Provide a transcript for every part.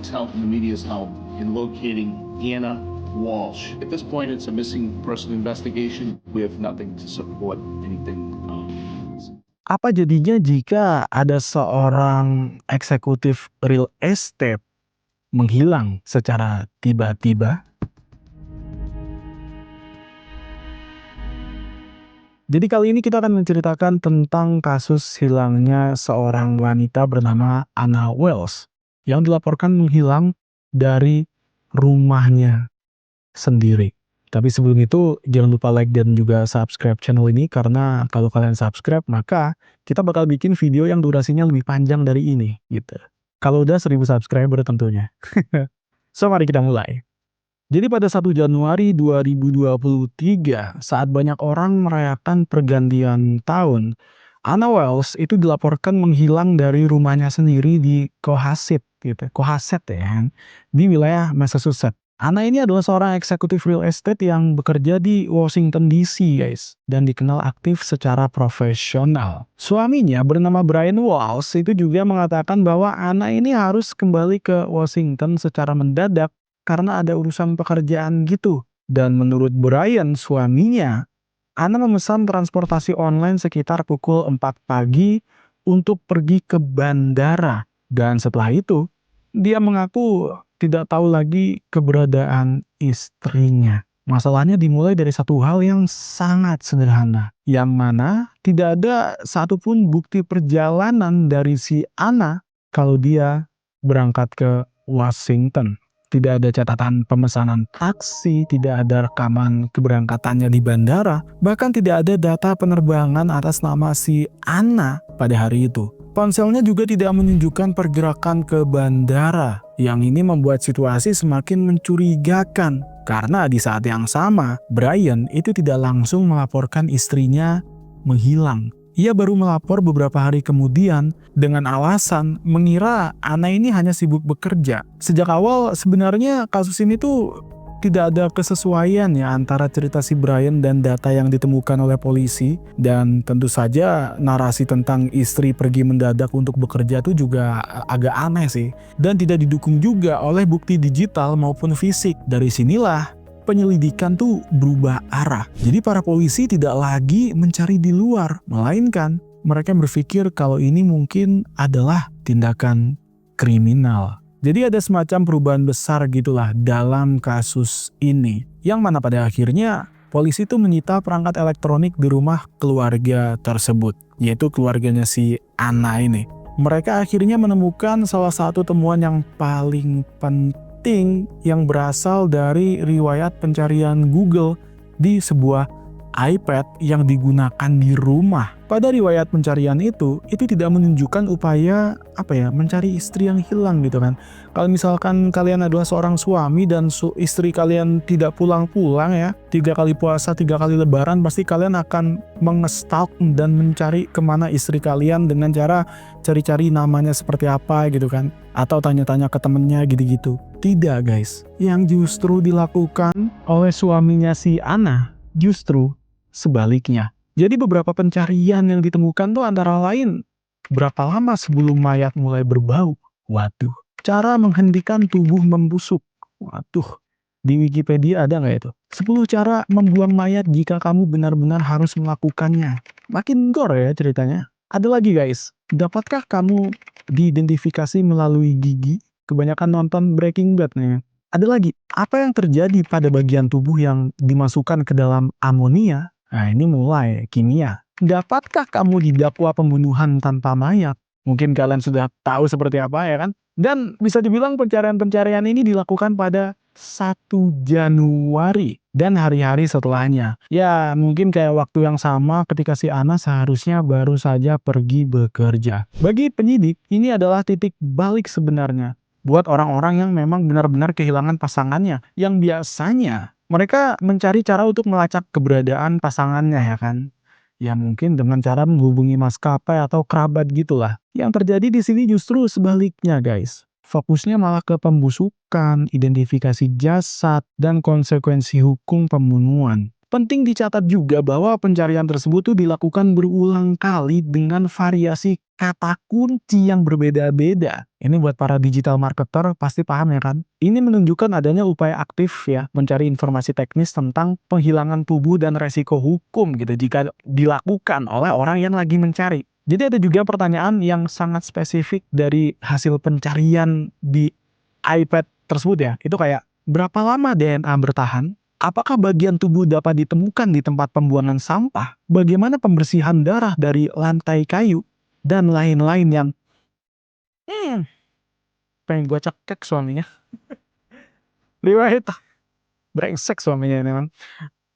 public's help and the media's help in locating Anna Walsh. At this point, it's a missing person investigation. We have nothing to support anything. Apa jadinya jika ada seorang eksekutif real estate menghilang secara tiba-tiba? Jadi kali ini kita akan menceritakan tentang kasus hilangnya seorang wanita bernama Anna Walsh yang dilaporkan menghilang dari rumahnya sendiri. Tapi sebelum itu jangan lupa like dan juga subscribe channel ini, karena kalau kalian subscribe maka kita bakal bikin video yang durasinya lebih panjang dari ini gitu. Kalau udah 1000 subscriber tentunya. So mari kita mulai. Jadi pada 1 Januari 2023, saat banyak orang merayakan pergantian tahun, Anna Walsh itu dilaporkan menghilang dari rumahnya sendiri di Cohasset gitu. Cohasset ya kan, di wilayah Massachusetts. Anna ini adalah seorang eksekutif real estate yang bekerja di Washington DC guys, dan dikenal aktif secara profesional. Suaminya bernama Brian Walsh itu juga mengatakan bahwa Anna ini harus kembali ke Washington secara mendadak karena ada urusan pekerjaan gitu. Dan menurut Brian, suaminya, Anna memesan transportasi online sekitar pukul 4 pagi untuk pergi ke bandara. Dan setelah itu, dia mengaku tidak tahu lagi keberadaan istrinya. Masalahnya dimulai dari satu hal yang sangat sederhana, yang mana tidak ada satupun bukti perjalanan dari si Anna kalau dia berangkat ke Washington. Tidak ada catatan pemesanan taksi, tidak ada rekaman keberangkatannya di bandara, bahkan tidak ada data penerbangan atas nama si Anna pada hari itu. Ponselnya juga tidak menunjukkan pergerakan ke bandara. Yang ini membuat situasi semakin mencurigakan, karena di saat yang sama, Brian itu tidak langsung melaporkan istrinya menghilang. Ia baru melapor beberapa hari kemudian dengan alasan mengira Anna ini hanya sibuk bekerja. Sejak awal sebenarnya kasus ini tuh tidak ada kesesuaian ya antara cerita si Brian dan data yang ditemukan oleh polisi. Dan tentu saja narasi tentang istri pergi mendadak untuk bekerja itu juga agak aneh sih. Dan tidak didukung juga oleh bukti digital maupun fisik. Dari sinilah penyelidikan tuh berubah arah. Jadi para polisi tidak lagi mencari di luar, melainkan mereka berpikir kalau ini mungkin adalah tindakan kriminal. Jadi ada semacam perubahan besar gitulah dalam kasus ini, yang mana pada akhirnya polisi tuh menyita perangkat elektronik di rumah keluarga tersebut, yaitu keluarganya si Anna ini. Mereka akhirnya menemukan salah satu temuan yang paling penting yang berasal dari riwayat pencarian Google di sebuah iPad yang digunakan di rumah. Pada riwayat pencarian itu tidak menunjukkan upaya mencari istri yang hilang gitu kan. Kalau misalkan kalian adalah seorang suami dan istri kalian tidak pulang-pulang ya, 3 kali puasa, 3 kali lebaran, pasti kalian akan mengestalk dan mencari kemana istri kalian dengan cara cari-cari namanya seperti apa gitu kan, atau tanya-tanya ke temennya gitu-gitu. Tidak guys, yang justru dilakukan oleh suaminya si Anna justru sebaliknya. Jadi beberapa pencarian yang ditemukan tuh antara lain, berapa lama sebelum mayat mulai berbau? Waduh. Cara menghentikan tubuh membusuk. Waduh. Di Wikipedia ada nggak itu? 10 cara membuang mayat jika kamu benar-benar harus melakukannya. Makin gore ya ceritanya. Ada lagi guys. Dapatkah kamu diidentifikasi melalui gigi? Kebanyakan nonton Breaking Bad nih. Ada lagi. Apa yang terjadi pada bagian tubuh yang dimasukkan ke dalam amonia? Nah ini mulai kimia. Dapatkah kamu didakwa pembunuhan tanpa mayat? Mungkin kalian sudah tahu seperti apa ya kan? Dan bisa dibilang pencarian-pencarian ini dilakukan pada 1 Januari dan hari-hari setelahnya. Ya mungkin kayak waktu yang sama ketika si Anna seharusnya baru saja pergi bekerja. Bagi penyidik ini adalah titik balik sebenarnya buat orang-orang yang memang benar-benar kehilangan pasangannya, yang biasanya mereka mencari cara untuk melacak keberadaan pasangannya ya kan. Ya mungkin dengan cara menghubungi maskapai atau kerabat gitulah. Yang terjadi di sini justru sebaliknya guys. Fokusnya malah ke pembusukan, identifikasi jasad, dan konsekuensi hukum pembunuhan. Penting dicatat juga bahwa pencarian tersebut tuh dilakukan berulang kali dengan variasi kata kunci yang berbeda-beda. Ini buat para digital marketer pasti paham ya kan? Ini menunjukkan adanya upaya aktif ya mencari informasi teknis tentang penghilangan tubuh dan resiko hukum gitu jika dilakukan oleh orang yang lagi mencari. Jadi ada juga pertanyaan yang sangat spesifik dari hasil pencarian di iPad tersebut ya. Itu kayak berapa lama DNA bertahan? Apakah bagian tubuh dapat ditemukan di tempat pembuangan sampah? Bagaimana pembersihan darah dari lantai kayu? Dan lain-lain yang pengen gua cekek suaminya. Riwayat brengsek suaminya ini memang.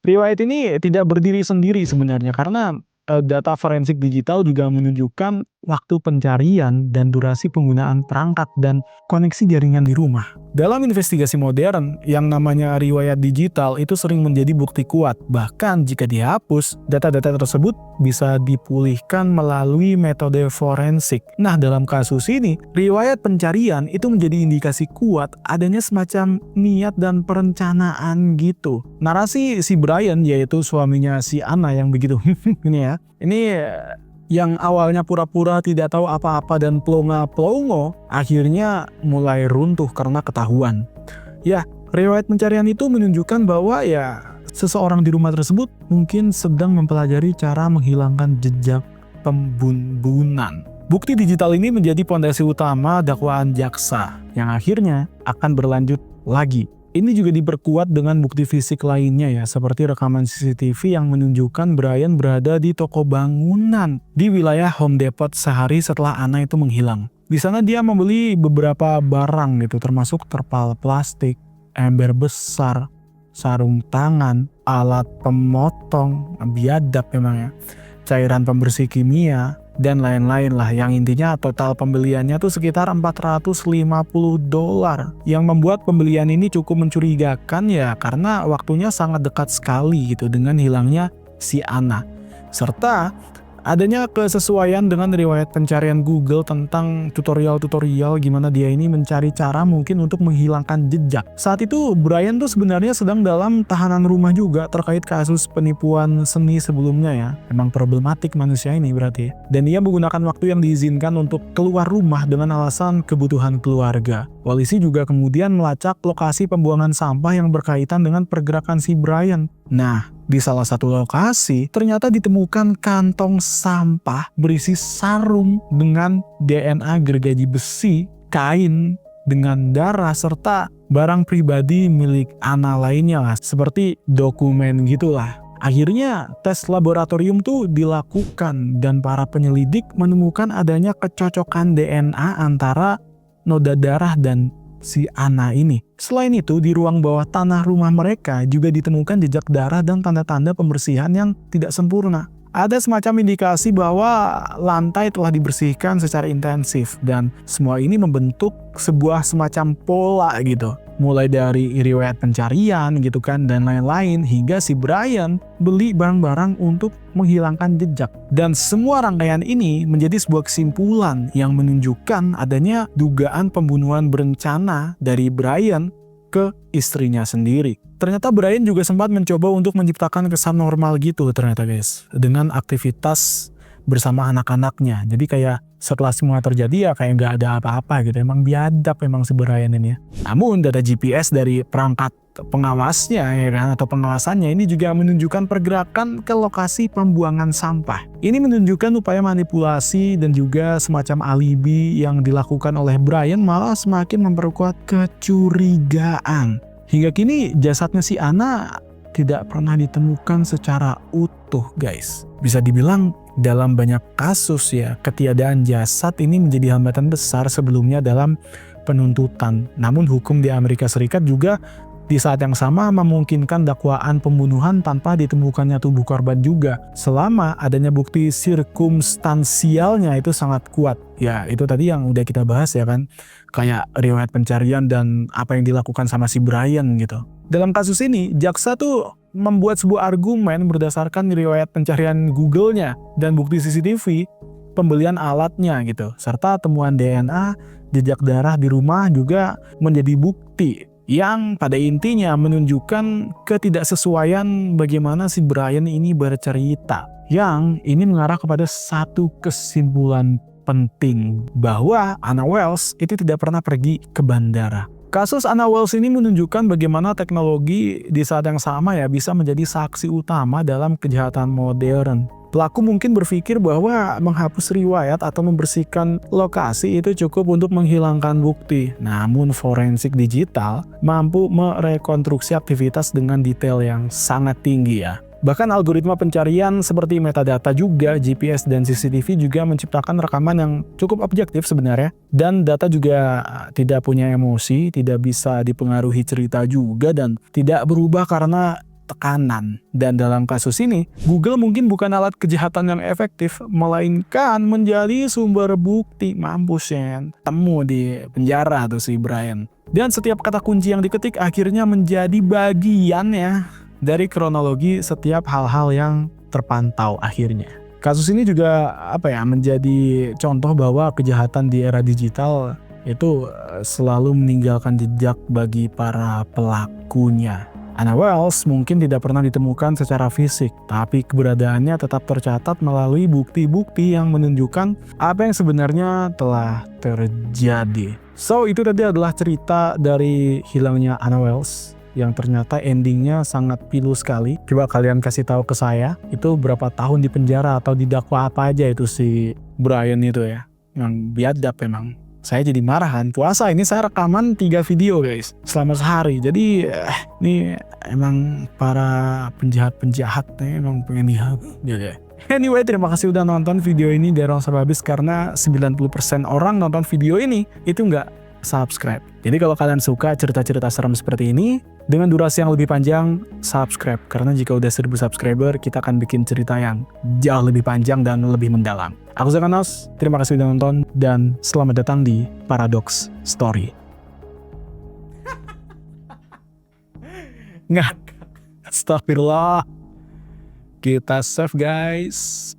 Riwayat ini tidak berdiri sendiri sebenarnya karena data forensik digital juga menunjukkan waktu pencarian dan durasi penggunaan perangkat dan koneksi jaringan di rumah. Dalam investigasi modern, yang namanya riwayat digital itu sering menjadi bukti kuat. Bahkan jika dihapus, data-data tersebut bisa dipulihkan melalui metode forensik. Nah, dalam kasus ini, riwayat pencarian itu menjadi indikasi kuat adanya semacam niat dan perencanaan gitu. Narasi si Brian, yaitu suaminya si Anna yang begitu ini ya, ini yang awalnya pura-pura tidak tahu apa-apa dan plonga-plongo, akhirnya mulai runtuh karena ketahuan. Ya, riwayat pencarian itu menunjukkan bahwa ya seseorang di rumah tersebut mungkin sedang mempelajari cara menghilangkan jejak pembunuhan. Bukti digital ini menjadi pondasi utama dakwaan jaksa yang akhirnya akan berlanjut lagi. Ini juga diperkuat dengan bukti fisik lainnya ya, seperti rekaman CCTV yang menunjukkan Brian berada di toko bangunan di wilayah Home Depot sehari setelah Anna itu menghilang. Di sana dia membeli beberapa barang gitu, termasuk terpal plastik, ember besar, sarung tangan, alat pemotong, biadab memang ya, cairan pembersih kimia, dan lain-lain lah. Yang intinya total pembeliannya tuh sekitar $450. Yang membuat pembelian ini cukup mencurigakan ya karena waktunya sangat dekat sekali gitu dengan hilangnya si Anna. Serta adanya kesesuaian dengan riwayat pencarian Google tentang tutorial-tutorial gimana dia ini mencari cara mungkin untuk menghilangkan jejak. Saat itu Brian tuh sebenarnya sedang dalam tahanan rumah juga terkait kasus penipuan seni sebelumnya ya. Memang problematik manusia ini berarti. Dan ia menggunakan waktu yang diizinkan untuk keluar rumah dengan alasan kebutuhan keluarga. Polisi juga kemudian melacak lokasi pembuangan sampah yang berkaitan dengan pergerakan si Brian. Nah, di salah satu lokasi ternyata ditemukan kantong sampah berisi sarung dengan DNA gergaji besi, kain dengan darah, serta barang pribadi milik Anna lainnya lah, seperti dokumen gitulah. Akhirnya tes laboratorium tuh dilakukan dan para penyelidik menemukan adanya kecocokan DNA antara noda darah dan si Anna ini. Selain itu, di ruang bawah tanah rumah mereka juga ditemukan jejak darah dan tanda-tanda pembersihan yang tidak sempurna. Ada semacam indikasi bahwa lantai telah dibersihkan secara intensif dan semua ini membentuk sebuah semacam pola gitu. Mulai dari riwayat pencarian gitu kan dan lain-lain hingga si Brian beli barang-barang untuk menghilangkan jejak. Dan semua rangkaian ini menjadi sebuah kesimpulan yang menunjukkan adanya dugaan pembunuhan berencana dari Brian ke istrinya sendiri. Ternyata Brian juga sempat mencoba untuk menciptakan kesan normal gitu ternyata guys, dengan aktivitas bersama anak-anaknya. Jadi kayak setelah semua terjadi ya kayak nggak ada apa-apa gitu. Emang biadab emang si Brian ini ya. Namun data GPS dari perangkat pengawasnya ya kan atau pengawasannya ini juga menunjukkan pergerakan ke lokasi pembuangan sampah. Ini menunjukkan upaya manipulasi dan juga semacam alibi yang dilakukan oleh Brian malah semakin memperkuat kecurigaan. Hingga kini jasadnya si Anna tidak pernah ditemukan secara utuh guys. Bisa dibilang dalam banyak kasus ya ketiadaan jasad ini menjadi hambatan besar sebelumnya dalam penuntutan. Namun hukum di Amerika Serikat juga di saat yang sama memungkinkan dakwaan pembunuhan tanpa ditemukannya tubuh korban juga selama adanya bukti sirkumstansialnya itu sangat kuat. Ya itu tadi yang udah kita bahas ya kan, kayak riwayat pencarian dan apa yang dilakukan sama si Brian gitu. Dalam kasus ini jaksa tuh membuat sebuah argumen berdasarkan riwayat pencarian Google-nya dan bukti CCTV pembelian alatnya gitu serta temuan DNA, jejak darah di rumah juga menjadi bukti yang pada intinya menunjukkan ketidaksesuaian bagaimana si Brian ini bercerita. Yang ini mengarah kepada satu kesimpulan penting bahwa Anna Wells itu tidak pernah pergi ke bandara. Kasus Anna Wells ini menunjukkan bagaimana teknologi di saat yang sama ya bisa menjadi saksi utama dalam kejahatan modern. Pelaku mungkin berpikir bahwa menghapus riwayat atau membersihkan lokasi itu cukup untuk menghilangkan bukti. Namun forensik digital mampu merekonstruksi aktivitas dengan detail yang sangat tinggi ya. Bahkan algoritma pencarian seperti metadata juga, GPS dan CCTV juga menciptakan rekaman yang cukup objektif sebenarnya. Dan data juga tidak punya emosi, tidak bisa dipengaruhi cerita juga, dan tidak berubah karena tekanan. Dan dalam kasus ini, Google mungkin bukan alat kejahatan yang efektif, melainkan menjadi sumber bukti. Mampus ya, temu di penjara tuh si Brian. Dan setiap kata kunci yang diketik akhirnya menjadi bagian ya dari kronologi setiap hal-hal yang terpantau akhirnya. Kasus ini juga menjadi contoh bahwa kejahatan di era digital itu selalu meninggalkan jejak bagi para pelakunya. Anna Wells mungkin tidak pernah ditemukan secara fisik, tapi keberadaannya tetap tercatat melalui bukti-bukti yang menunjukkan apa yang sebenarnya telah terjadi. So, itu tadi adalah cerita dari hilangnya Anna Wells yang ternyata endingnya sangat pilu sekali. Coba kalian kasih tahu ke saya, itu berapa tahun di penjara atau didakwa apa aja itu si Brian itu ya. Yang biadab emang. Saya jadi marahan. Puasa ini saya rekaman 3 video guys selama sehari. Jadi ini emang para penjahat-penjahat nih emang pengen dihabis. Anyway, terima kasih udah nonton video ini dari awal sampai habis, karena 90% orang nonton video ini itu nggak subscribe. Jadi kalau kalian suka cerita-cerita serem seperti ini dengan durasi yang lebih panjang, subscribe. Karena jika udah 1000 subscriber, kita akan bikin cerita yang jauh lebih panjang dan lebih mendalam. Aku Zakanos, terima kasih udah nonton, dan selamat datang di Paradox Story. Nggak, astagfirullah. Kita save guys.